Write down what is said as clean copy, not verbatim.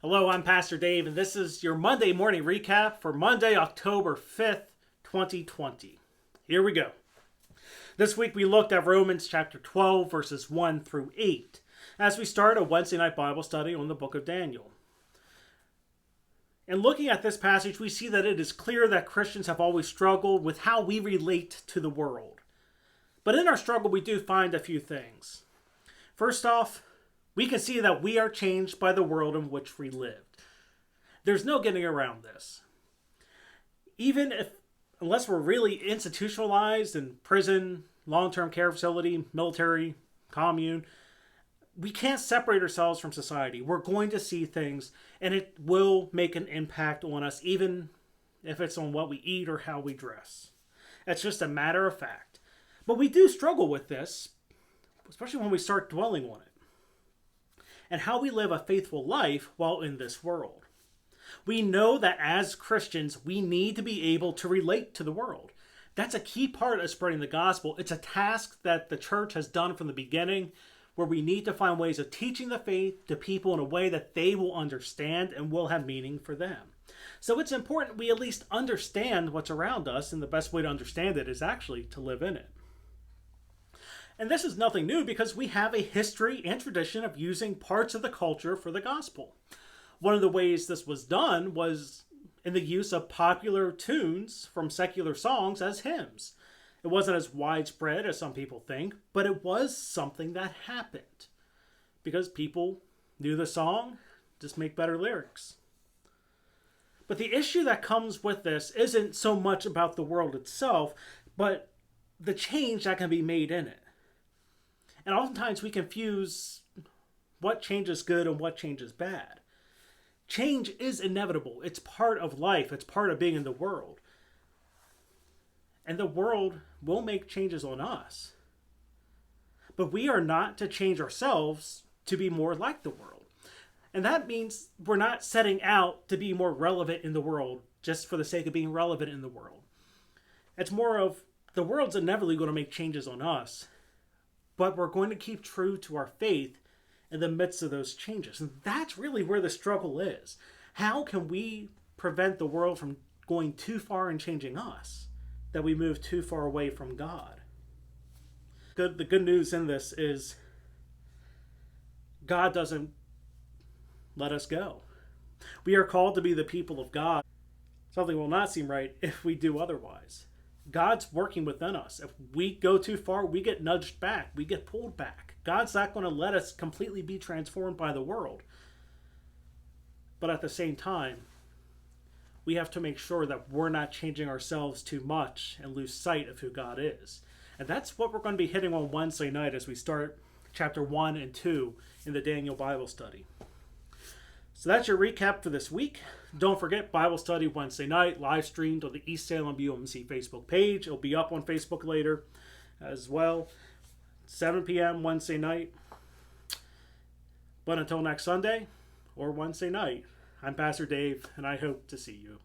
Hello, I'm Pastor Dave, and this is your Monday morning recap for Monday, October 5th, 2020. Here we go. This week we looked at Romans chapter 12, verses 1 through 8, as we start a Wednesday night Bible study on the book of Daniel. In looking at this passage, we see that it is clear that Christians have always struggled with how we relate to the world. But in our struggle, we do find a few things. First off, we can see that we are changed by the world in which we lived. There's no getting around this. Unless we're really institutionalized in prison, long-term care facility, military, commune, we can't separate ourselves from society. We're going to see things, and it will make an impact on us, even if it's on what we eat or how we dress. It's just a matter of fact. But we do struggle with this, especially when we start dwelling on it, and how we live a faithful life while in this world. We know that as Christians, we need to be able to relate to the world. That's a key part of spreading the gospel. It's a task that the church has done from the beginning, where we need to find ways of teaching the faith to people in a way that they will understand and will have meaning for them. So it's important we at least understand what's around us, and the best way to understand it is actually to live in it. And this is nothing new because we have a history and tradition of using parts of the culture for the gospel. One of the ways this was done was in the use of popular tunes from secular songs as hymns. It wasn't as widespread as some people think, but it was something that happened because people knew the song, just make better lyrics. But the issue that comes with this isn't so much about the world itself, but the change that can be made in it. And oftentimes we confuse what change is good and what change is bad. Change is inevitable. It's part of life. It's part of being in the world. And the world will make changes on us. But we are not to change ourselves to be more like the world. And that means we're not setting out to be more relevant in the world just for the sake of being relevant in the world. It's more of the world's inevitably going to make changes on us. But we're going to keep true to our faith in the midst of those changes. And that's really where the struggle is. How can we prevent the world from going too far and changing us, that we move too far away from God? The good news in this is God doesn't let us go. We are called to be the people of God. Something will not seem right if we do otherwise. God's working within us. If we go too far, we get nudged back. We get pulled back. God's not going to let us completely be transformed by the world. But at the same time, we have to make sure that we're not changing ourselves too much and lose sight of who God is. And that's what we're going to be hitting on Wednesday night as we start chapter 1 and 2 in the Daniel Bible study. So that's your recap for this week. Don't forget, Bible study Wednesday night, live streamed on the East Salem UMC Facebook page. It'll be up on Facebook later as well. 7 p.m. Wednesday night. But until next Sunday or Wednesday night, I'm Pastor Dave, and I hope to see you.